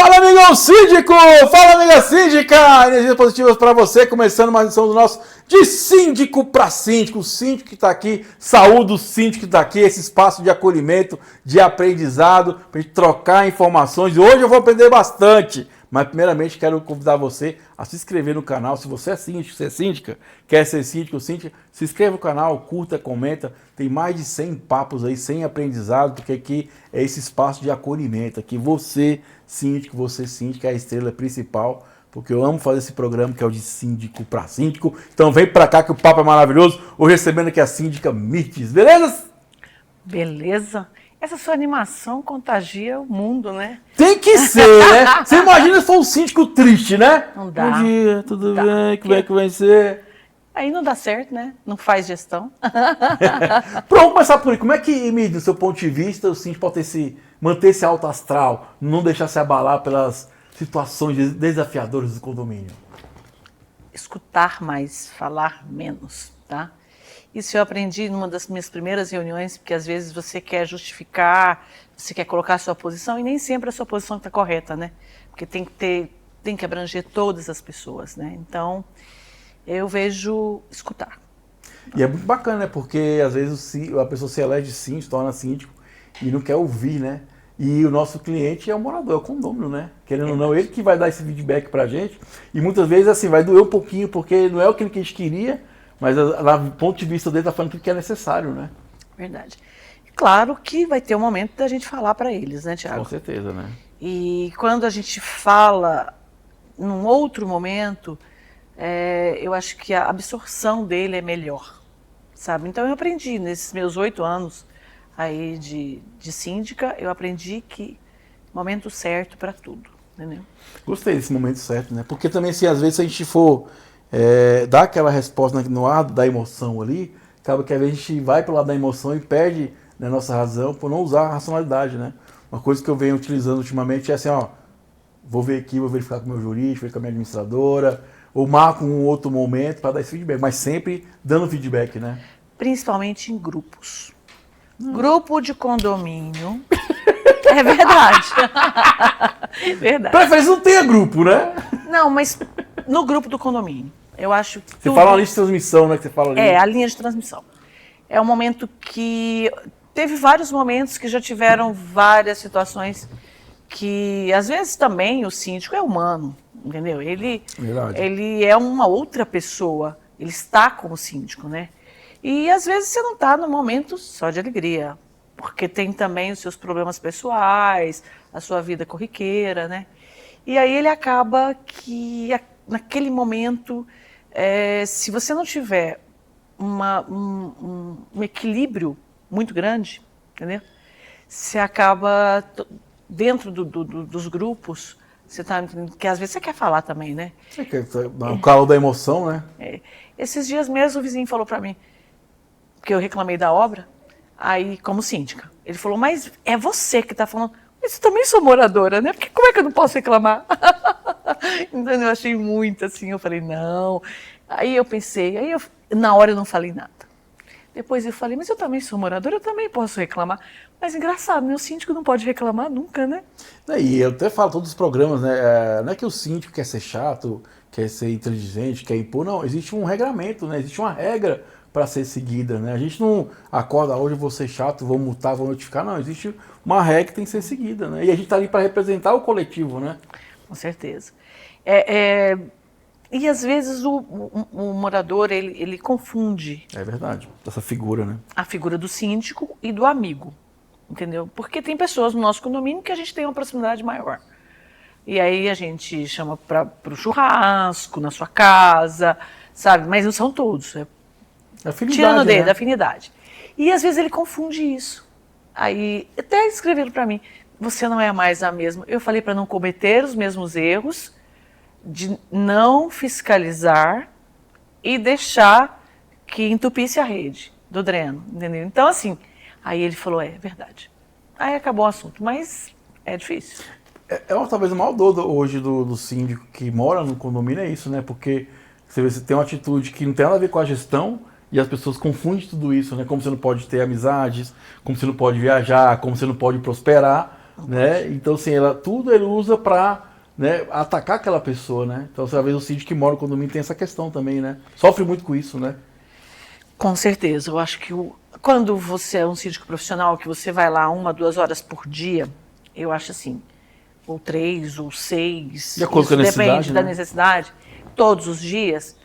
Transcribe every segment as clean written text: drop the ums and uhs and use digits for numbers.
Fala, amigão síndico! Fala, amiga síndica! Energias positivas para você, começando mais uma edição do nosso De Síndico para Síndico. O síndico que está aqui, saúde o síndico que está aqui, esse espaço de acolhimento, de aprendizado, para a gente trocar informações. E hoje eu vou aprender bastante. Mas primeiramente quero convidar você a se inscrever no canal. Se você é síndico, se é síndica, quer ser síndico ou síndica, se inscreva no canal, curta, comenta. Tem mais de 100 papos aí, 100 aprendizado, porque aqui é esse espaço de acolhimento. Aqui você, síndico, você síndica, é a estrela principal, porque eu amo fazer esse programa que é o de Síndico para Síndico. Então vem pra cá que o papo é maravilhoso. Hoje recebendo aqui a síndica Mirtes, beleza? Beleza. Essa sua animação contagia o mundo, né? Tem que ser, né? Você imagina se for um síndico triste, né? Não dá. Bom dia, tudo Dá. bem? Como é que vai ser? Aí não dá certo, né? Não faz gestão. Pronto, começar por aí. Como é que, Mirtes, do seu ponto de vista, o síndico pode manter esse alto astral, não deixar se abalar pelas situações desafiadoras do condomínio? Escutar mais, falar menos, tá? Isso eu aprendi numa das minhas primeiras reuniões, porque às vezes você quer justificar, você quer colocar a sua posição e nem sempre a sua posição está correta, né? Porque tem que abranger todas as pessoas, né? Então, eu vejo escutar. E é muito bacana, né? Porque às vezes a pessoa se elege síndico, se torna síndico e não quer ouvir, né? E o nosso cliente é o morador, é o condômino, né? Querendo ou não, ele que vai dar esse feedback pra gente. E muitas vezes, assim, vai doer um pouquinho, porque não é aquilo que a gente queria, mas do ponto de vista dele, tá falando tudo que é necessário, né? Verdade. Claro que vai ter um momento da gente falar para eles, né, Thiago? Com certeza, né? E quando a gente fala num outro momento, eu acho que a absorção dele é melhor, sabe? Então eu aprendi nesses meus 8 anos aí de síndica, eu aprendi que momento certo para tudo, entendeu? Gostei desse momento certo, né? Porque também, assim, às vezes se a gente for dar aquela resposta no ar da emoção ali, acaba que às vezes a gente vai pro lado da emoção e perde, né, nossa razão por não usar a racionalidade, né? Uma coisa que eu venho utilizando ultimamente é assim, ó, vou ver aqui, vou verificar com o meu jurídico, ver com a minha administradora, ou marco um outro momento para dar esse feedback, mas sempre dando feedback, né? Principalmente em grupos. Grupo de condomínio. É verdade. Verdade. Preferência não tenha grupo, né? Não, mas no grupo do condomínio. Eu acho que Você fala uma lista de transmissão, né? Que você fala ali. a linha de transmissão. É um momento que teve vários momentos que já tiveram várias situações que, às vezes, também o síndico é humano, entendeu? Verdade. Ele é uma outra pessoa, ele está como síndico, né? E, às vezes, você não está no momento só de alegria, porque tem também os seus problemas pessoais, a sua vida corriqueira, né? E aí ele acaba que, naquele momento, se você não tiver um equilíbrio muito grande, entendeu? Você acaba, dentro dos grupos, você tá entendendo, que às vezes você quer falar também, né? Você quer dar o calor da emoção, né? Esses dias mesmo o vizinho falou para mim, que eu reclamei da obra, aí como síndica. Ele falou, mas é você que está falando. Mas eu também sou moradora, né? Porque como é que eu não posso reclamar? Então eu achei muito assim, eu falei, não. Aí eu pensei, na hora eu não falei nada. Depois eu falei, mas eu também sou moradora, eu também posso reclamar. Mas engraçado, meu síndico não pode reclamar nunca, né? E eu até falo todos os programas, né? Não é que o síndico quer ser chato, quer ser inteligente, quer impor, não. Existe um regramento, né? Existe uma regra para ser seguida, né? A gente não acorda, hoje eu vou ser chato, vou multar, vou notificar, não. Existe uma regra que tem que ser seguida, né? E a gente está ali para representar o coletivo, né? Com certeza. E às vezes o morador, ele confunde. É verdade, essa figura, né? A figura do síndico e do amigo, entendeu? Porque tem pessoas no nosso condomínio que a gente tem uma proximidade maior. E aí a gente chama para o churrasco, na sua casa, sabe? Mas não são todos, Afinidade, tirando dele, né? da afinidade. E às vezes ele confunde isso. Aí até escreveram para mim, você não é mais a mesma. Eu falei para não cometer os mesmos erros, de não fiscalizar e deixar que entupisse a rede do dreno, entendeu? Então assim, aí ele falou, é verdade. Aí acabou o assunto, mas é difícil. Talvez o maior dor hoje do síndico que mora no condomínio é isso, né? Porque você tem uma atitude que não tem nada a ver com a gestão, e as pessoas confundem tudo isso, né? Como você não pode ter amizades, como você não pode viajar, como você não pode prosperar, né? Então, assim, tudo ele usa para, né, atacar aquela pessoa, né? Então, às vezes o síndico que mora no condomínio tem essa questão também, né? Sofre muito com isso, né? Com certeza. Eu acho que quando você é um síndico profissional, que você vai lá 1, 2 horas por dia, eu acho assim, ou 3, ou 6, De acordo com a necessidade, depende da né? necessidade, todos os dias,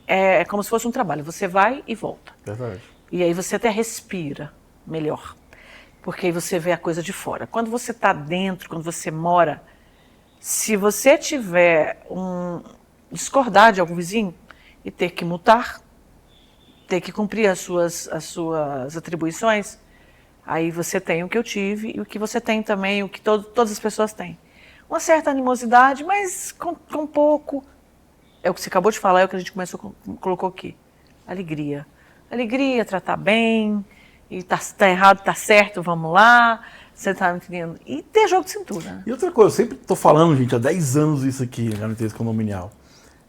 é como se fosse um trabalho. Você vai e volta. Verdade. E aí você até respira melhor, porque aí você vê a coisa de fora. Quando você está dentro, quando você mora, se você tiver discordar de algum vizinho e ter que multar, ter que cumprir as suas atribuições, aí você tem o que eu tive e o que você tem também, o que todas as pessoas têm. Uma certa animosidade, mas com pouco. É o que você acabou de falar, é o que a gente colocou aqui. Alegria. Alegria, tratar bem, e tá errado, tá certo, vamos lá, você tá me entendendo. E ter jogo de cintura. Né? E outra coisa, eu sempre tô falando, gente, há 10 anos isso aqui, na liderança condominial.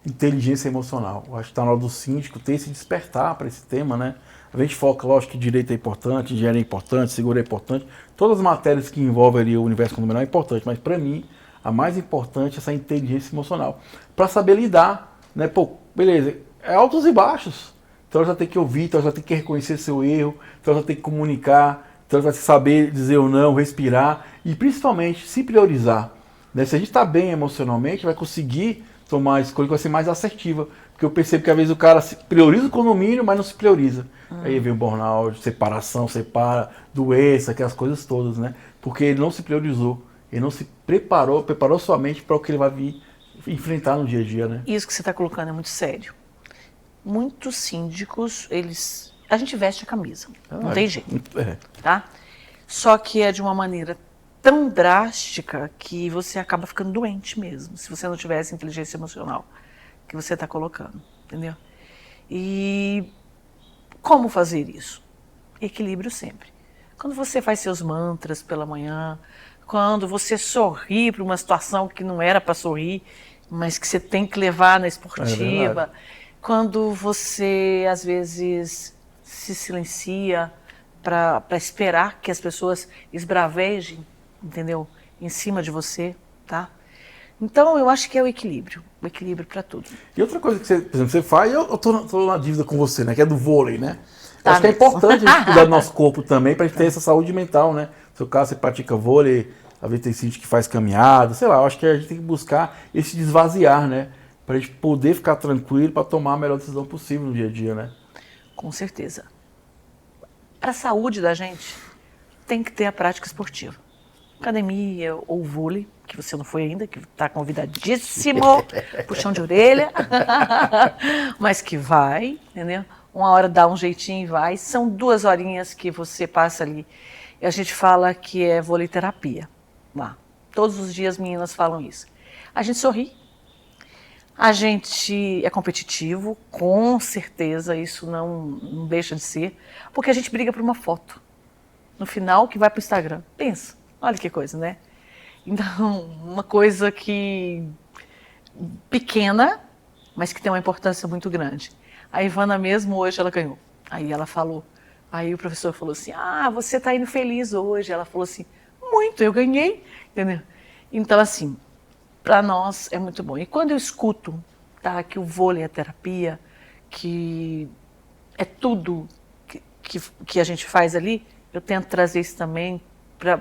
Inteligência emocional. Eu acho que está na hora do síndico ter esse despertar para esse tema, né? A gente foca, lógico, que direito é importante, engenharia é importante, seguro é importante. Todas as matérias que envolvem ali o universo condominial é importante, mas para mim, a mais importante é essa inteligência emocional. Para saber lidar, né? Pô, beleza, é altos e baixos. Então ela já tem que ouvir, então ela já tem que reconhecer seu erro, então ela já tem que comunicar, então ela vai saber dizer ou não, respirar e principalmente se priorizar. Né? Se a gente está bem emocionalmente, vai conseguir tomar a escolha que vai ser mais assertiva. Porque eu percebo que às vezes o cara prioriza o condomínio, mas não se prioriza. Aí vem o burnout, separação, doença, aquelas coisas todas, né? Porque ele não se priorizou, ele não se preparou sua mente para o que ele vai vir enfrentar no dia a dia, né? Isso que você está colocando é muito sério. Muitos síndicos, a gente veste a camisa, não tem jeito, tá? Só que é de uma maneira tão drástica que você acaba ficando doente mesmo, se você não tiver essa inteligência emocional que você está colocando, entendeu? E como fazer isso? Equilíbrio sempre. Quando você faz seus mantras pela manhã, quando você sorri para uma situação que não era para sorrir, mas que você tem que levar na esportiva, quando você às vezes se silencia para esperar que as pessoas esbravejem, entendeu? Em cima de você, tá? Então, eu acho que é o equilíbrio para tudo. E outra coisa que você, por exemplo, você faz, eu tô na dívida com você, né? Que é do vôlei, né? Tá, acho que é importante a gente cuidar do nosso corpo também, pra gente ter essa saúde mental, né? No seu caso, você pratica vôlei, às vezes tem gente que faz caminhada, sei lá, eu acho que a gente tem que buscar esse desvaziar, né? Pra gente poder ficar tranquilo, pra tomar a melhor decisão possível no dia a dia, né? Com certeza. Para a saúde da gente, tem que ter a prática esportiva. Academia ou vôlei, que você não foi ainda, que está convidadíssimo, puxão de orelha, mas que vai, entendeu? Uma hora dá um jeitinho e vai. São 2 horinhas que você passa ali. E a gente fala que é vôlei terapia lá. Todos os dias meninas falam isso. A gente sorri, a gente é competitivo, com certeza, isso não deixa de ser, porque a gente briga por uma foto. No final, que vai para o Instagram. Pensa, olha que coisa, né? Então, uma coisa que pequena, mas que tem uma importância muito grande. A Ivana mesmo, hoje, ela ganhou. Aí ela falou, aí o professor falou assim, você está indo feliz hoje. Ela falou assim, muito, eu ganhei, entendeu? Então, assim, para nós é muito bom. E quando eu escuto, tá, que o vôlei é terapia, que é tudo que a gente faz ali, eu tento trazer isso também para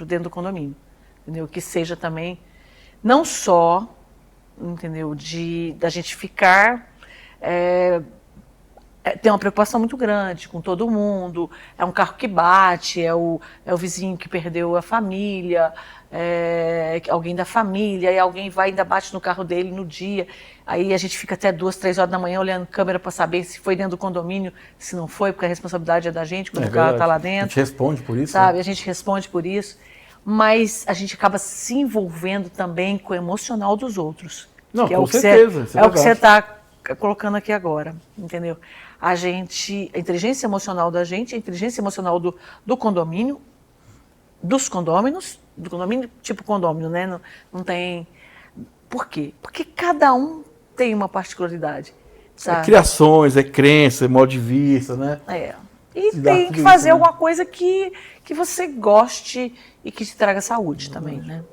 dentro do condomínio, entendeu? Que seja também, não só, entendeu, da gente ficar... tem uma preocupação muito grande com todo mundo, é um carro que bate, é o vizinho que perdeu a família, alguém da família, e alguém vai e ainda bate no carro dele no dia, aí a gente fica até 2, 3 horas da manhã olhando câmera para saber se foi dentro do condomínio, se não foi, porque a responsabilidade é da gente quando o carro está lá dentro. A gente responde por isso. Sabe, né? A gente responde por isso, mas a gente acaba se envolvendo também com o emocional dos outros. Não, que com certeza. É o que você está colocando aqui agora, entendeu? A inteligência emocional da gente, a inteligência emocional do condomínio, dos condôminos, do condomínio, tipo condomínio, né? Não tem... Por quê? Porque cada um tem uma particularidade, sabe? É criações, é crença, é modo de vista, né? E tem que fazer alguma coisa que você goste e que te traga saúde também, né?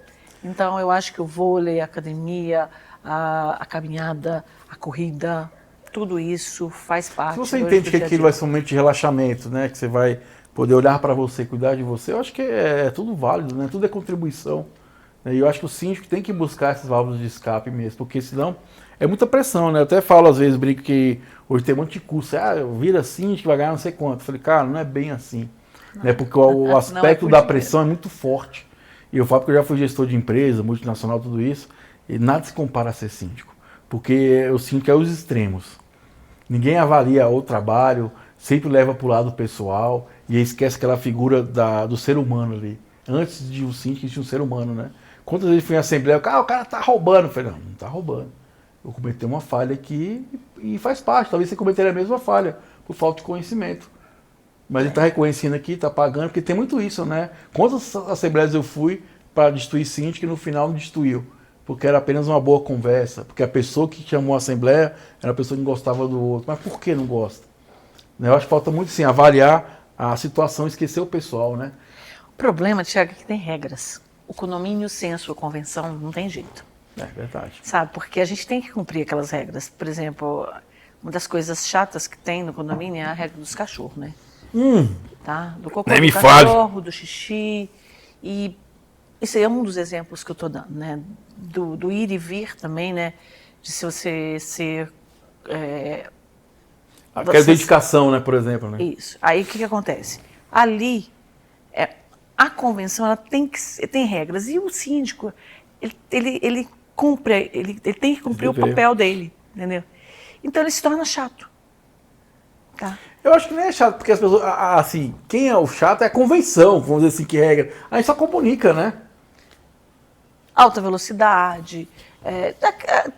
Então, eu acho que o vôlei, a academia, a caminhada, a corrida, tudo isso faz parte. Se você entende que aquilo vai ser um momento de relaxamento, né? Que você vai poder olhar para você, cuidar de você, eu acho que é tudo válido, né? Tudo é contribuição. E eu acho que o síndico tem que buscar essas válvulas de escape mesmo, porque senão é muita pressão, né? Eu até falo, às vezes, brinco que hoje tem um monte de curso. Vira síndico, vai ganhar não sei quanto. Eu falei, cara, não é bem assim. Não. Né? Porque o aspecto da pressão é muito forte. E eu falo porque eu já fui gestor de empresa, multinacional, tudo isso, e nada se compara a ser síndico. Porque o síndico é os extremos. Ninguém avalia o trabalho, sempre leva para o lado pessoal e esquece aquela figura do ser humano ali. Antes de um síndico, existia um ser humano, né? Quantas vezes fui em assembleia, o cara tá roubando. Eu falei, não tá roubando. Eu cometi uma falha aqui e faz parte. Talvez você cometeria a mesma falha, por falta de conhecimento. Mas ele está reconhecendo aqui, está pagando, porque tem muito isso, né? Quantas assembleias eu fui para destruir síndico e no final não destruiu? Porque era apenas uma boa conversa, porque a pessoa que chamou a assembleia era a pessoa que não gostava do outro. Mas por que não gosta? Eu acho que falta muito, sim, avaliar a situação e esquecer o pessoal, né? O problema, Tiago, é que tem regras. O condomínio sem a sua convenção não tem jeito. É verdade. Sabe, porque a gente tem que cumprir aquelas regras. Por exemplo, uma das coisas chatas que tem no condomínio é a regra dos cachorros, né? Tá? Do cocô do cachorro, do xixi. E esse é um dos exemplos que eu estou dando, né? Do ir e vir também, né? De se você ser... Aquela dedicação, né, por exemplo, né? Isso. Aí o que acontece? Ali, a convenção ela tem regras. E o síndico, ele tem que cumprir o papel dele, entendeu? Então ele se torna chato. Tá? Eu acho que nem é chato, porque as pessoas, assim, quem é o chato é a convenção, vamos dizer assim, que regra. A gente só comunica, né? Alta velocidade,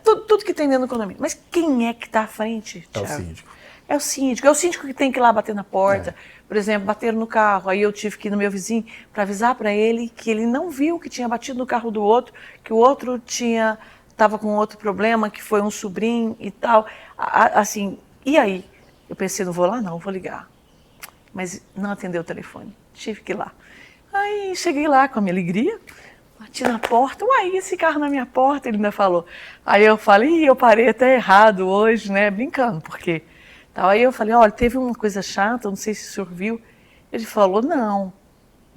tudo que tem dentro do condomínio. Mas quem é que está à frente, Thiago? É o síndico. É o síndico. É o síndico que tem que ir lá bater na porta. Por exemplo, bateram no carro. Aí eu tive que ir no meu vizinho para avisar para ele que ele não viu que tinha batido no carro do outro, que o outro estava com outro problema, que foi um sobrinho e tal. Assim, e aí? Eu pensei, não vou lá não, vou ligar. Mas não atendeu o telefone. Tive que ir lá. Aí cheguei lá com a minha alegria. Bati na porta, uai, esse carro na minha porta, ele ainda falou. Aí eu falei, eu parei até errado hoje, né, brincando, porque... Aí eu falei, olha, teve uma coisa chata, não sei se o senhor viu. Ele falou, não,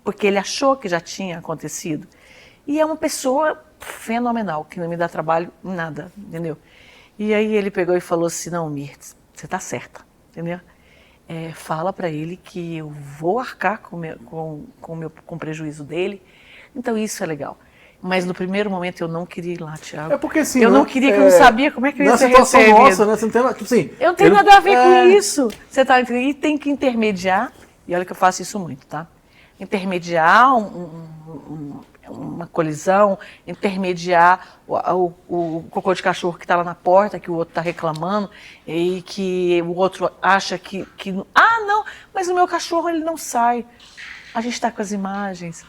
porque ele achou que já tinha acontecido. E é uma pessoa fenomenal, que não me dá trabalho em nada, entendeu? E aí ele pegou e falou assim, não, Mirtz, você está certa, entendeu? Fala para ele que eu vou arcar com o prejuízo dele. Então isso é legal. Mas no primeiro momento eu não queria ir lá, Thiago. É porque assim, eu não queria, que eu não sabia como é que eu ia ser recebido. Nossa, né? Você não tem, tipo assim, eu não tenho nada a ver com isso. Você tá entendendo? E tem que intermediar, e olha que eu faço isso muito, tá? Intermediar uma colisão, intermediar o cocô de cachorro que está lá na porta, que o outro está reclamando, e que o outro acha que... não, mas o meu cachorro ele não sai. A gente está com as imagens.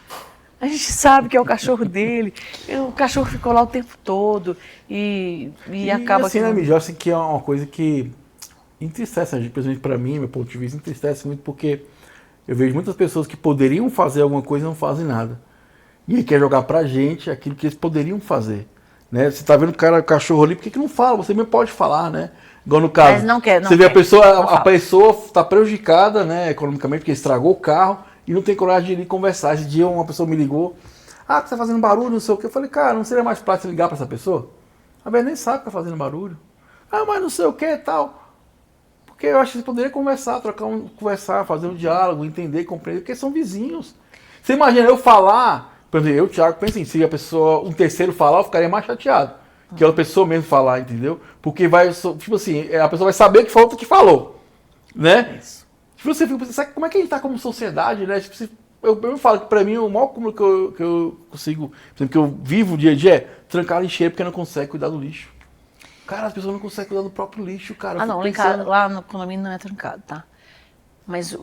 A gente sabe que é o cachorro dele. O cachorro ficou lá o tempo todo e acaba... assim, né, Mijó, assim, que é uma coisa que entristece, principalmente para mim, meu ponto de vista, entristece muito, porque eu vejo muitas pessoas que poderiam fazer alguma coisa e não fazem nada. E aí quer jogar pra gente aquilo que eles poderiam fazer. Né? Você tá vendo o cachorro ali, por que não fala? Você mesmo pode falar, né? Igual no caso, mas não quer, você vê a pessoa está prejudicada, né, economicamente, porque estragou o carro, e não tem coragem de ir conversar. Esse dia uma pessoa me ligou, que você tá fazendo barulho, não sei o que. Eu falei, cara, não seria mais prático ligar para essa pessoa? A Bia nem sabe que tá fazendo barulho. Mas não sei o que e tal. Porque eu acho que você poderia conversar, conversar, fazer um diálogo, entender, compreender, porque são vizinhos. Você imagina eu falar, por exemplo, eu, Thiago, penso assim, se a pessoa, um terceiro falar, eu ficaria mais chateado. Que a pessoa mesmo falar, entendeu? Porque vai, tipo assim, a pessoa vai saber que foi outra que falou. Né? Isso. Tipo, você fica pensando, sabe como é que a gente tá como sociedade, né? Tipo, eu falo que pra mim o maior cúmulo que eu consigo, por exemplo, que eu vivo o dia a dia é trancar a lixeira porque não consegue cuidar do lixo. Cara, as pessoas não conseguem cuidar do próprio lixo, cara. Não, lá no condomínio não é trancado, tá? Mas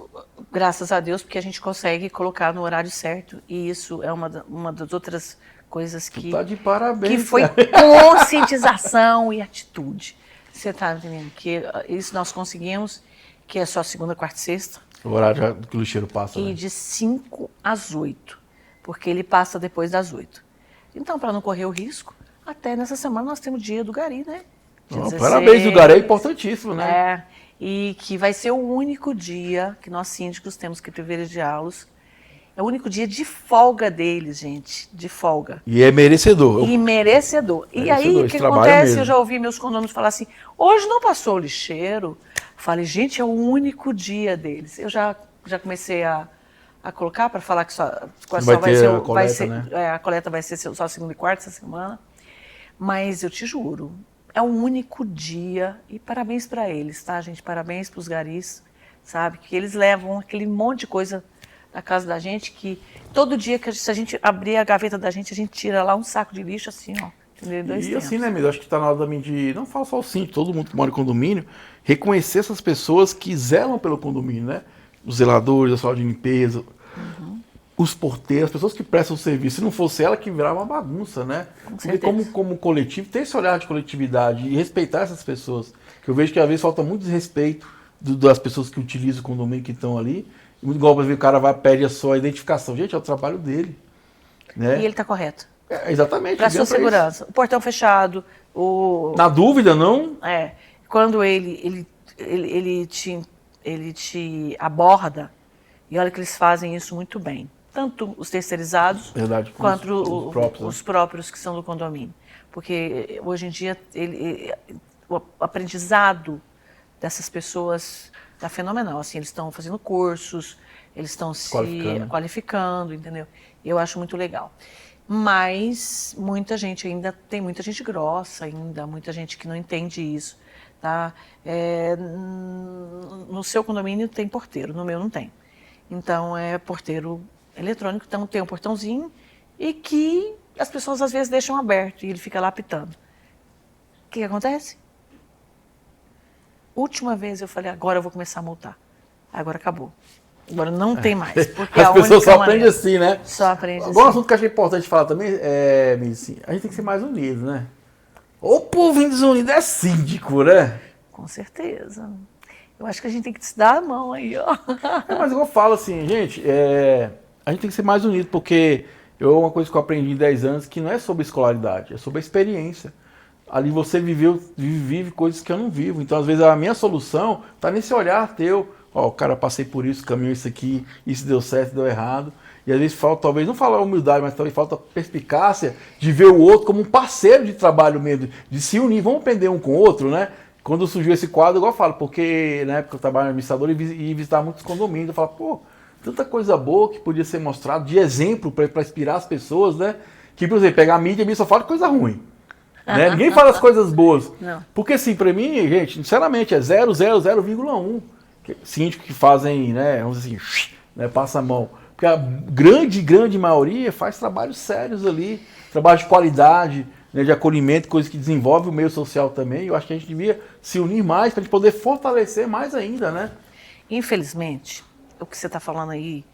graças a Deus, porque a gente consegue colocar no horário certo. E isso é uma das outras coisas que... Tá de parabéns, que foi conscientização e atitude. Você tá entendendo? Que isso nós conseguimos, que é só segunda, quarta e sexta. O horário que o lixeiro passa, E né? de 5 às 8. porque ele passa depois das 8. Então, para não correr o risco, até nessa semana nós temos o dia do Gari, né? Dia 16, parabéns, o Gari é importantíssimo, né? É, e que vai ser o único dia que nós síndicos temos que privilegiá-los. É o único dia de folga deles, gente, de folga. E é merecedor. E merecedor. E aí, o que acontece? Eu já ouvi meus condôminos falar assim, hoje não passou o lixeiro. Falei, gente, é o único dia deles. Eu já comecei a colocar para falar que só vai ser a coleta, né? A coleta vai ser só segunda e quarta essa semana. Mas eu te juro, é o único dia, e parabéns para eles, tá, gente? Parabéns para os garis, sabe? Que eles levam aquele monte de coisa da casa da gente, que todo dia que se a gente abrir a gaveta da gente, a gente tira lá um saco de lixo assim, ó. Entendeu? Dois tempos. Assim, né, amigo? Acho que está na hora também de, não falo só o síndico, todo mundo que mora em condomínio, reconhecer essas pessoas que zelam pelo condomínio, né? Os zeladores, a sala de limpeza, os porteiros, as pessoas que prestam serviço. Se não fosse ela, que virava uma bagunça, né? E como coletivo, ter esse olhar de coletividade e respeitar essas pessoas. Que eu vejo que às vezes falta muito desrespeito das pessoas que utilizam o condomínio, que estão ali. E muito igual, o cara vai pede a sua identificação. Gente, é o trabalho dele. Né? E ele está correto. Exatamente. Para sua segurança. O portão fechado. Na dúvida, não? Quando ele te aborda, e olha que eles fazem isso muito bem. Tanto os terceirizados, quanto os próprios que são do condomínio. Porque hoje em dia o aprendizado dessas pessoas está fenomenal. Assim, eles estão fazendo cursos, eles estão se qualificando, entendeu? Eu acho muito legal. Mas tem muita gente grossa ainda, muita gente que não entende isso. Tá? No seu condomínio tem porteiro, no meu não tem. Então é porteiro eletrônico, então tem um portãozinho e que as pessoas às vezes deixam aberto e ele fica lá apitando. O que acontece? Última vez eu falei, agora eu vou começar a multar. Agora acabou. Agora não tem mais. Porque as pessoas só aprendem assim, né? Só aprendem assim. Agora um assunto que eu achei importante falar também assim, a gente tem que ser mais unido, né? O povo desunido é síndico, né? Com certeza. Eu acho que a gente tem que se dar a mão aí, ó. Mas eu falo assim, gente, a gente tem que ser mais unido, porque uma coisa que eu aprendi em 10 anos, que não é sobre escolaridade, é sobre a experiência. Ali você vive coisas que eu não vivo. Então, às vezes, a minha solução está nesse olhar teu. Ó, cara, passei por isso, caminhou isso aqui, isso deu certo, deu errado. E às vezes falta, talvez, não falar humildade, mas talvez falta perspicácia de ver o outro como um parceiro de trabalho mesmo, de se unir. Vamos aprender um com o outro, né? Quando surgiu esse quadro, igual eu falo, porque na época eu trabalho no administrador e visitava muitos condomínios, eu falo, pô, tanta coisa boa que podia ser mostrado, de exemplo para inspirar as pessoas, né? Que, por exemplo, pegar a mídia só fala de coisa ruim. Né? Ninguém fala as coisas boas. Não. Porque, assim, para mim, gente, sinceramente, é 0,0,0,1 síndicos que fazem, né, vamos dizer assim, né, passa a mão. Porque a grande maioria faz trabalhos sérios ali, trabalho de qualidade, né, de acolhimento, coisas que desenvolvem o meio social também. Eu acho que a gente devia se unir mais para a gente poder fortalecer mais ainda, né? Infelizmente, o que você está falando aí,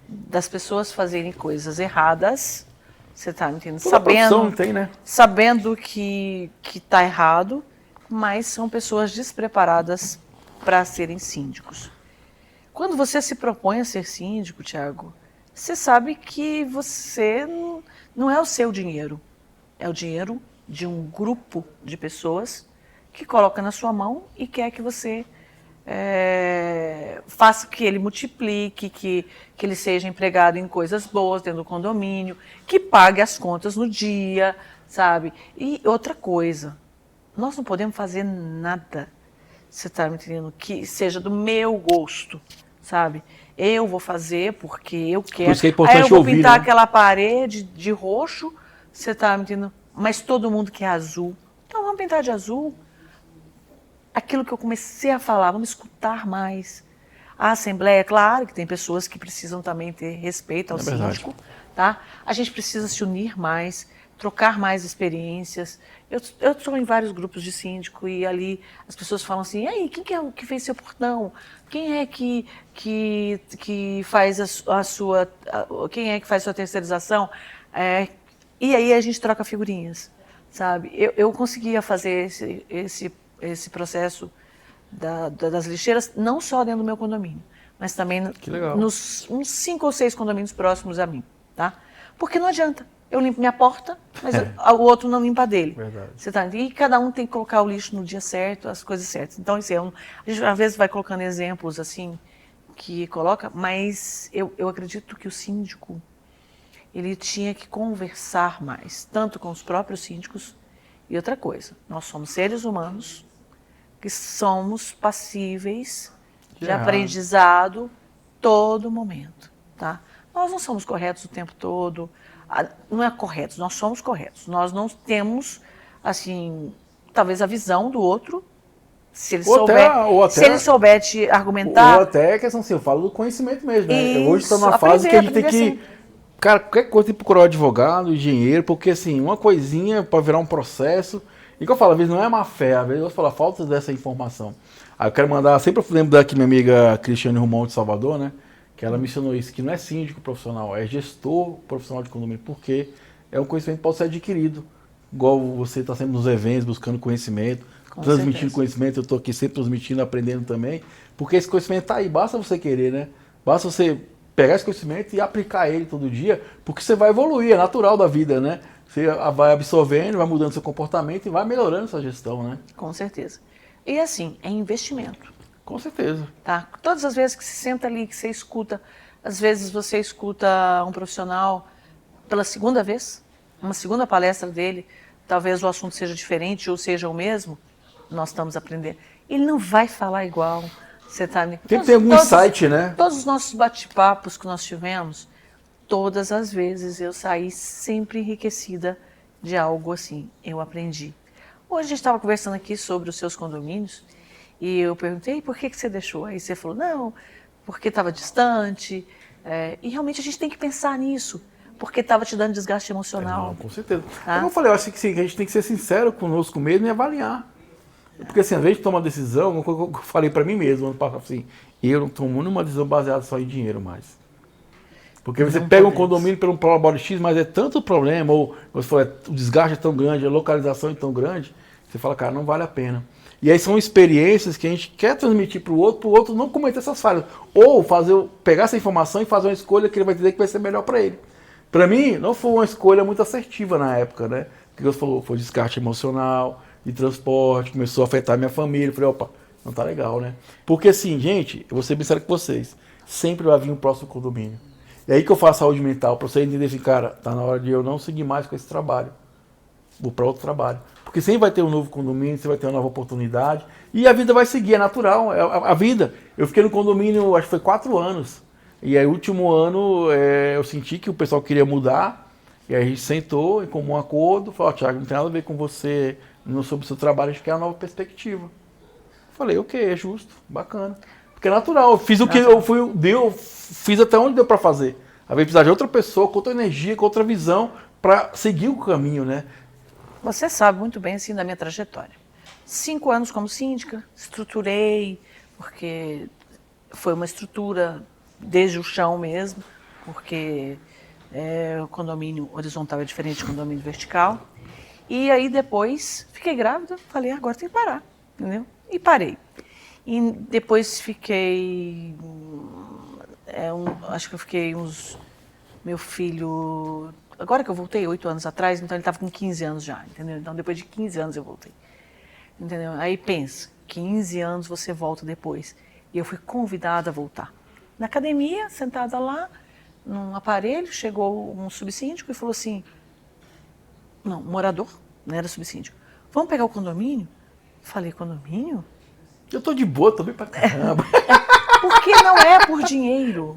das pessoas fazerem coisas erradas, você está me entendendo? Não tem, né? Sabendo que está errado, mas são pessoas despreparadas para serem síndicos. Quando você se propõe a ser síndico, Tiago, você sabe que você não é o seu dinheiro, é o dinheiro de um grupo de pessoas que coloca na sua mão e quer que você faça que ele multiplique, que ele seja empregado em coisas boas dentro do condomínio, que pague as contas no dia, sabe? E outra coisa, nós não podemos fazer nada, você está me entendendo, que seja do meu gosto, sabe? Eu vou fazer porque eu quero. Por isso que é importante aí eu vou ouvir, pintar né? aquela parede de roxo, você está me entendendo? Mas todo mundo quer azul. Então vamos pintar de azul. Aquilo que eu comecei a falar, vamos escutar mais. A Assembleia, claro que tem pessoas que precisam também ter respeito ao síndico, tá? A gente precisa se unir mais, trocar mais experiências. Eu estou em vários grupos de síndico e ali as pessoas falam assim, e aí, quem é o que fez seu portão? Quem é que faz a sua terceirização? E aí a gente troca figurinhas, sabe? Eu conseguia fazer esse processo das lixeiras, não só dentro do meu condomínio, mas também uns 5 ou 6 condomínios próximos a mim, tá? Porque não adianta. Eu limpo minha porta, mas o outro não limpa a dele. Verdade. Você tá, e cada um tem que colocar o lixo no dia certo, as coisas certas. Então, assim, a gente às vezes vai colocando exemplos assim, que coloca, mas eu acredito que o síndico, ele tinha que conversar mais, tanto com os próprios síndicos, e outra coisa, nós somos seres humanos que somos passíveis de aprendizado todo momento, tá? Nós não somos corretos o tempo todo, não é corretos, nós somos corretos. Nós não temos, assim, talvez a visão do outro, se ele souber te argumentar. Ou até a questão assim, eu falo do conhecimento mesmo, né? Isso, hoje está numa fase que a gente tem que... assim. Cara, qualquer coisa tem que procurar um advogado, engenheiro, porque assim, uma coisinha pode virar um processo. E que eu falo, às vezes não é má fé, às vezes eu falo, falta dessa informação. Aí eu quero mandar, sempre eu lembro daqui minha amiga Cristiane Romão de Salvador, né? Que ela mencionou isso, que não é síndico profissional, é gestor profissional de condomínio, porque é um conhecimento que pode ser adquirido. Igual você está sempre nos eventos, buscando conhecimento, transmitindo conhecimento, eu estou aqui sempre transmitindo, aprendendo também, porque esse conhecimento está aí, basta você querer, né? Basta você pegar esse conhecimento e aplicar ele todo dia, porque você vai evoluir, é natural da vida, né? Você vai absorvendo, vai mudando seu comportamento e vai melhorando sua gestão, né? Com certeza. E assim, é investimento. Com certeza. Tá? Todas as vezes que você senta ali, que você escuta, às vezes você escuta um profissional pela segunda vez, uma segunda palestra dele, talvez o assunto seja diferente ou seja o mesmo, nós estamos aprendendo. Ele não vai falar igual. Você tá ali. Tem que ter algum insight, né? Todos os nossos bate-papos que nós tivemos, todas as vezes eu saí sempre enriquecida de algo assim. Eu aprendi. Hoje a gente estava conversando aqui sobre os seus condomínios e eu perguntei, por que você deixou? Aí você falou, não, porque estava distante. E realmente a gente tem que pensar nisso, porque estava te dando desgaste emocional. Não, com certeza. Tá? Como eu falei, eu acho que sim, a gente tem que ser sincero conosco mesmo e avaliar. Porque assim, às vezes toma uma decisão, uma coisa que eu falei para mim mesmo, ano passado, assim, eu não tomo nenhuma decisão baseada só em dinheiro mais. Porque você pega um condomínio pelo prolabore X, mas é tanto problema, ou você falou, o desgaste é tão grande, a localização é tão grande, você fala, cara, não vale a pena. E aí são experiências que a gente quer transmitir para o outro não cometer essas falhas. Ou pegar essa informação e fazer uma escolha que ele vai entender que vai ser melhor para ele. Para mim, não foi uma escolha muito assertiva na época, né? Porque você falou, foi desgaste emocional, de transporte, começou a afetar a minha família. Eu falei, opa, não tá legal, né? Porque assim, gente, eu vou ser bem sério com vocês, sempre vai vir um próximo condomínio. E aí que eu faço saúde mental, para você entender assim, cara, tá na hora de eu não seguir mais com esse trabalho. Vou para outro trabalho. Porque sempre vai ter um novo condomínio, você vai ter uma nova oportunidade. E a vida vai seguir, é natural, é a vida. Eu fiquei no condomínio, acho que foi 4 anos. E aí, último ano, eu senti que o pessoal queria mudar. E aí a gente sentou em comum acordo, falou, Thiago, não tem nada a ver com você, não sobre o seu trabalho, a gente quer uma nova perspectiva. Falei, ok, é justo, bacana. Porque é natural, eu fiz o que fiz até onde deu para fazer. Às vezes precisar de outra pessoa, com outra energia, com outra visão, para seguir o caminho, né? Você sabe muito bem, assim, da minha trajetória. 5 anos como síndica, estruturei, porque foi uma estrutura desde o chão mesmo, porque o condomínio horizontal é diferente do condomínio vertical. E aí depois fiquei grávida, falei, agora tem que parar, entendeu? E parei. E depois fiquei, acho que eu fiquei meu filho, agora que eu voltei, 8 anos atrás, então ele estava com 15 anos já, entendeu? Então depois de 15 anos eu voltei, entendeu? Aí pensa, 15 anos você volta depois. E eu fui convidada a voltar. Na academia, sentada lá, num aparelho, chegou um subsíndico e falou assim, não, morador, não era subsíndico, vamos pegar o condomínio? Falei, condomínio? Eu tô de boa, tô bem pra caramba. Porque não é por dinheiro.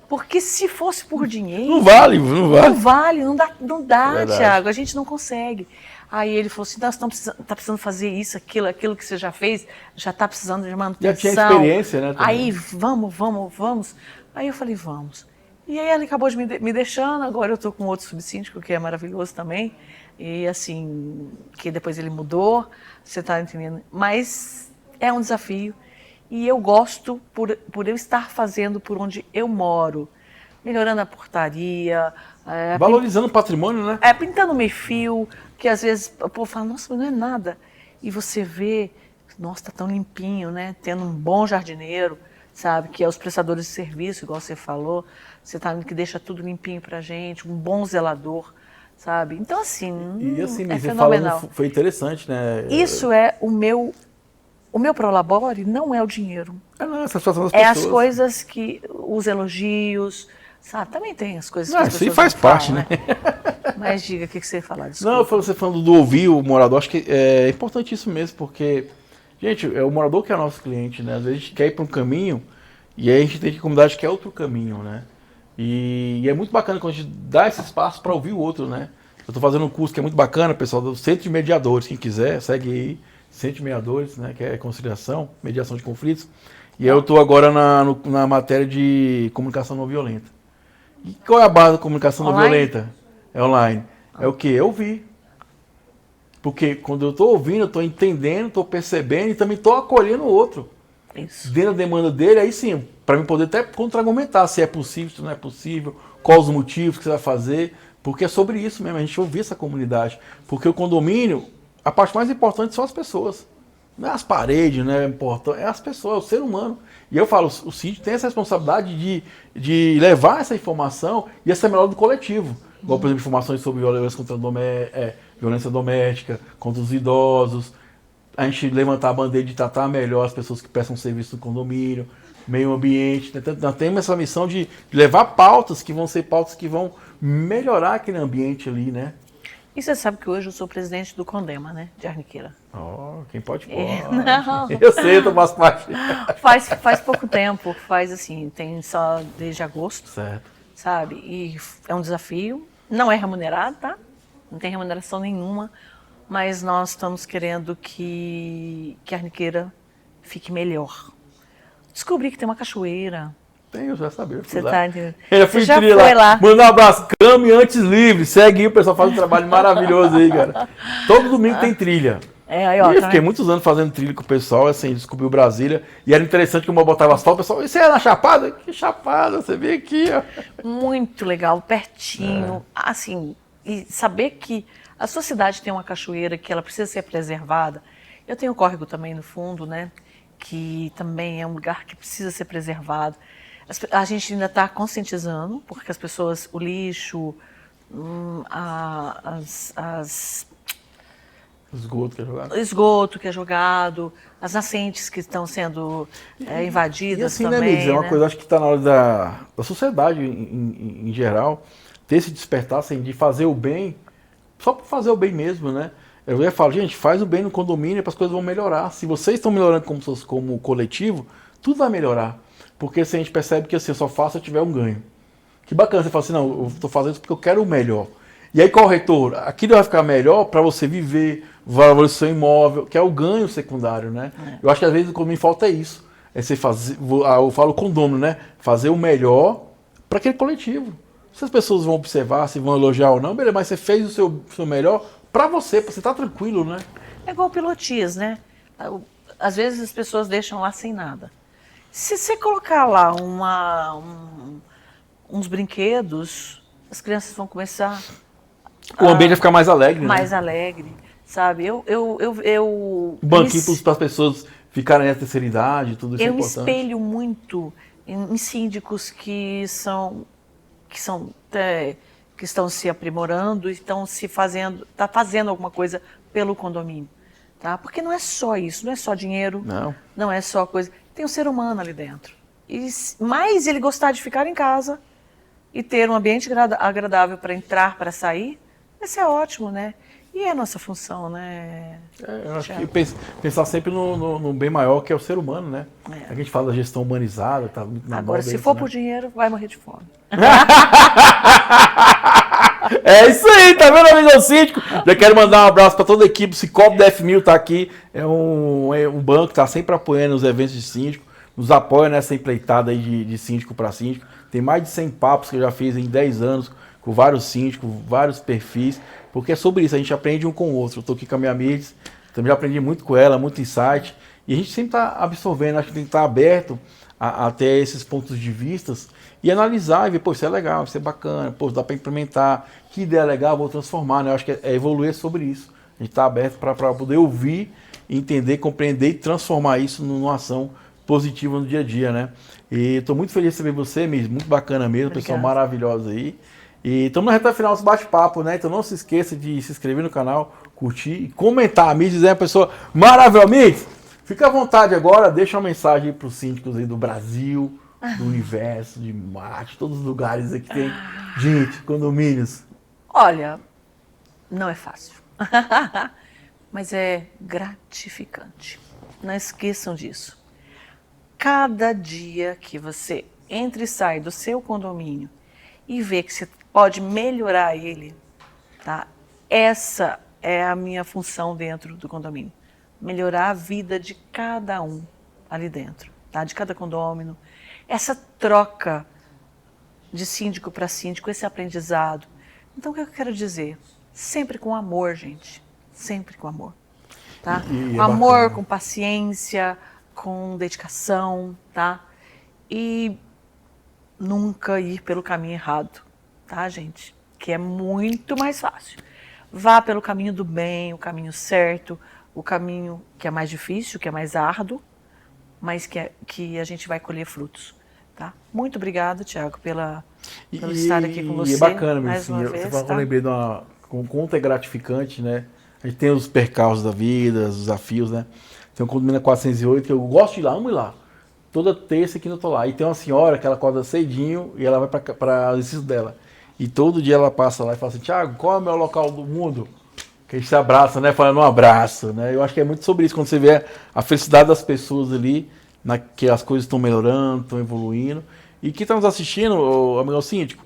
Porque se fosse por dinheiro... Não vale. Não dá, Thiago, a gente não consegue. Aí ele falou assim, nós tá precisando fazer isso, aquilo que você já fez, já tá precisando de manutenção. Já tinha experiência, né? Também. Aí, vamos. Aí eu falei, vamos. E aí ele acabou de me deixando, agora eu tô com outro subsíndico, que é maravilhoso também. E assim, que depois ele mudou, você tá entendendo? Mas é um desafio. E eu gosto, por eu estar fazendo por onde eu moro, melhorando a portaria. Valorizando o patrimônio, né? Pintando meio-fio, que às vezes o povo fala, nossa, mas não é nada. E você vê, nossa, tá tão limpinho, né? Tendo um bom jardineiro, sabe? Que é os prestadores de serviço, igual você falou, que deixa tudo limpinho pra gente, um bom zelador, sabe? Então, assim, E assim, é você fenomenal. falando, foi interessante, né? Isso é o meu Prolabore não é o dinheiro. Não, essa situação das É pessoas. as coisas que, os elogios, sabe? Também tem as coisas que as Isso pessoas faz não parte, falam, né? Mas diga o que você ia falar, desculpa. Não, você falando do ouvir o morador, acho que é importante isso mesmo, porque, gente, é o morador que é nosso cliente, né? Às vezes a gente quer ir para um caminho e aí a gente tem que a comunidade quer outro caminho, né? E é muito bacana quando a gente dá esse espaço para ouvir o outro, né? Eu estou fazendo um curso que é muito bacana, pessoal, do Centro de Mediadores, quem quiser, segue aí, Centro de Mediadores, né? Que é conciliação, mediação de conflitos. E eu estou agora na matéria de comunicação não violenta. E qual é a base da comunicação não violenta? É online. É o quê? É ouvir. Porque quando eu estou ouvindo, eu estou entendendo, estou percebendo e também estou acolhendo o outro. Isso. Dentro da demanda dele, aí sim, para mim poder até contra-argumentar se é possível, se não é possível, quais os motivos que você vai fazer, porque é sobre isso mesmo, a gente ouvir essa comunidade. Porque o condomínio, a parte mais importante são as pessoas. Não é as paredes, não é importante, é as pessoas, é o ser humano. E eu falo, o síndico tem essa responsabilidade de levar essa informação e essa melhor do coletivo. Igual, por exemplo, informações sobre violência doméstica, contra os idosos, a gente levantar a bandeira de tratar melhor as pessoas que prestam serviço no condomínio, meio ambiente. Nós temos essa missão de levar pautas que vão ser pautas que vão melhorar aquele ambiente ali, né? E você sabe que hoje eu sou presidente do Condema, né? De Arniqueira. Quem pode, pode. Não. Eu sei, eu faço parte. Faz pouco tempo, faz assim, tem só desde agosto. Certo. Sabe? E é um desafio. Não é remunerado, tá? Não tem remuneração nenhuma. Mas nós estamos querendo que a Arniqueira fique melhor. Descobri que tem uma cachoeira. Eu já sabia. Você tá entendendo? Você já foi lá. Manda um abraço. Caminhantes Livres. Segue aí, o pessoal faz um trabalho maravilhoso aí, cara. Todo domingo tem trilha. Aí, ó, e eu fiquei muitos anos fazendo trilha com o pessoal, assim, descobriu Brasília. E era interessante que eu botava asfalto, o pessoal, isso é na Chapada? Que Chapada? Você vê aqui, ó. Muito legal, pertinho. Assim, e saber que a sua cidade tem uma cachoeira que ela precisa ser preservada. Eu tenho o córrego também no fundo, né? Que também é um lugar que precisa ser preservado. A gente ainda está conscientizando, porque as pessoas, o lixo, esgoto que é jogado, as nascentes que estão sendo invadidas e assim, também. Né, Mides, é uma coisa, acho que está na hora da sociedade em geral, ter esse despertar assim, de fazer o bem, só por fazer o bem mesmo, né? Eu ia falar, gente, faz o bem no condomínio para as coisas vão melhorar. Se vocês estão melhorando como coletivo, tudo vai melhorar. Porque se a gente percebe que assim, eu só faço se eu tiver um ganho. Que bacana, você fala assim, não, eu estou fazendo isso porque eu quero o melhor. E aí qual o retorno? Aquilo vai ficar melhor para você viver, valorizar seu imóvel, que é o ganho secundário, né? Eu acho que às vezes o condomínio falta isso. É você fazer, eu falo condômino, né? Fazer o melhor para aquele coletivo. Se as pessoas vão observar, se vão elogiar ou não, beleza, mas você fez o seu melhor para você estar tranquilo, né? É igual pilotis, né? Às vezes as pessoas deixam lá sem nada. Se você colocar lá uns brinquedos, as crianças vão começar... O ambiente vai ficar mais alegre, mais né? alegre, sabe? O banquinho para as pessoas ficarem na terceira idade, tudo isso é importante. Eu me espelho muito em síndicos que estão se aprimorando, estão tá fazendo alguma coisa pelo condomínio, tá? Porque não é só isso, não é só dinheiro, não é só coisa. Tem um ser humano ali dentro. Mas ele gostar de ficar em casa e ter um ambiente agradável para entrar, para sair, isso é ótimo, né? E é a nossa função, né? Eu acho que pensar sempre no bem maior, que é o ser humano, né? A gente fala da gestão humanizada, tá muito na Agora, moda se isso, for né? por dinheiro, vai morrer de fome. É isso aí, tá vendo, amigo síndico? Já quero mandar um abraço para toda a equipe. O Cicobi da F1000 tá aqui. É um banco que tá sempre apoiando os eventos de síndico. Nos apoia nessa empreitada aí de síndico para síndico. Tem mais de 100 papos que eu já fiz em 10 anos, com vários síndicos, vários perfis. Porque é sobre isso, a gente aprende um com o outro. Eu tô aqui com a minha Mides, também já aprendi muito com ela, muito insight. E a gente sempre tá absorvendo, acho que tem que estar aberto a ter esses pontos de vistas e analisar e ver, pô, isso é legal, isso é bacana, pô, dá para implementar, que ideia legal, vou transformar, né? Eu acho que é evoluir sobre isso. A gente está aberto para poder ouvir, entender, compreender e transformar isso numa ação positivas no dia a dia, né? E estou muito feliz de receber você, Miss, muito bacana mesmo, Obrigada. pessoa maravilhosa aí. E estamos na reta final desse bate-papo, né? Então não se esqueça de se inscrever no canal, curtir e comentar. A Miss é uma pessoa maravilhosa. Miss, fica à vontade agora, deixa uma mensagem para os síndicos aí do Brasil, do universo, de Marte, todos os lugares aqui tem gente, condomínios. Olha, não é fácil, mas é gratificante. Não esqueçam disso. Cada dia que você entra e sai do seu condomínio e vê que você pode melhorar ele, tá? Essa é a minha função dentro do condomínio. Melhorar a vida de cada um ali dentro, tá? De cada condômino. Essa troca de síndico para síndico, esse aprendizado. Então, o que eu quero dizer? Sempre com amor, gente. Sempre com amor. Tá? E Com amor, bacana. com paciência, com dedicação, tá? E nunca ir pelo caminho errado, tá, gente? Que é muito mais fácil. Vá pelo caminho do bem, o caminho certo, o caminho que é mais difícil, que é mais árduo, mas que a gente vai colher frutos, tá? Muito obrigada, Thiago, pelo estar aqui com você. E é bacana, mais uma vez, eu tá? lembrei de uma conta é gratificante, né? A gente tem os percalços da vida, os desafios, né? Tem um condomínio 408 que eu gosto de ir lá, amo ir lá. Toda terça que eu tô lá. E tem uma senhora que ela acorda cedinho e ela vai para o exercício dela. E todo dia ela passa lá e fala assim, Thiago, qual é o melhor local do mundo? Que a gente se abraça, né? Falando um abraço, né? Eu acho que é muito sobre isso, quando você vê a felicidade das pessoas ali, que as coisas estão melhorando, estão evoluindo. E quem está nos assistindo, amigo síndico,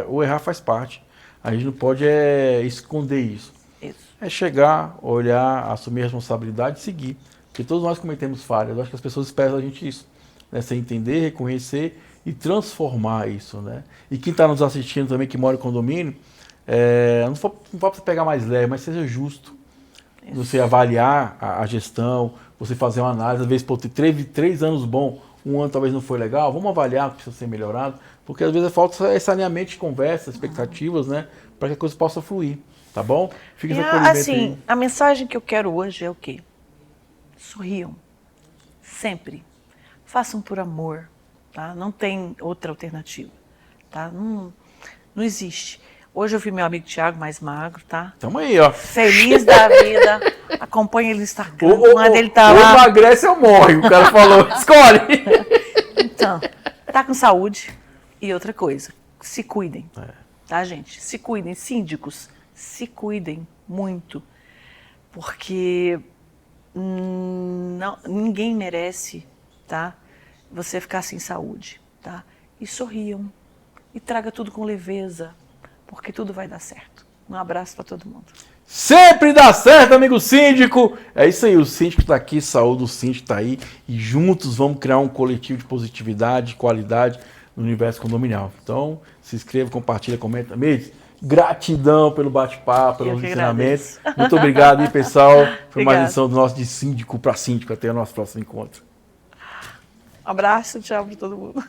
o errar faz parte. A gente não pode esconder isso. Isso. É chegar, olhar, assumir a responsabilidade e seguir. Porque todos nós cometemos falhas. Eu acho que as pessoas esperam da gente isso. Né? Você entender, reconhecer e transformar isso. Né? E quem está nos assistindo também, que mora em condomínio, não for para você pegar mais leve, mas seja justo. Isso. Você avaliar a gestão, você fazer uma análise, às vezes, pô, teve 3 anos bom, um ano talvez não foi legal, vamos avaliar o que precisa ser melhorado, porque às vezes falta esse alinhamento de conversa, expectativas, né, para que a coisa possa fluir, tá bom? Fica esse acolhimento assim, aí. A mensagem que eu quero hoje é o quê? Sorriam, sempre. Façam por amor, tá? Não tem outra alternativa, tá? Não existe. Hoje eu vi meu amigo Thiago mais magro, tá? Tamo aí, ó. Feliz da vida. Acompanha ele no Instagram. Quando ele tá ou lá. emagrece ou morre. O cara falou, escolhe. Então, tá com saúde. E outra coisa, se cuidem. Tá, gente? Se cuidem. Síndicos, se cuidem muito. Porque ninguém merece, tá? Você ficar sem saúde, tá? E sorriam. E traga tudo com leveza. Porque tudo vai dar certo. Um abraço para todo mundo. Sempre dá certo, amigo síndico. É isso aí, o síndico está aqui, saúde, o síndico está aí. E juntos vamos criar um coletivo de positividade, de qualidade no universo condominial. Então, se inscreva, compartilha, comenta. Mês, gratidão pelo bate-papo, pelos ensinamentos. Muito obrigado, hein, pessoal. Foi mais uma edição do nosso De Síndico para Síndico. Até o nosso próximo encontro. Um abraço, tchau para todo mundo.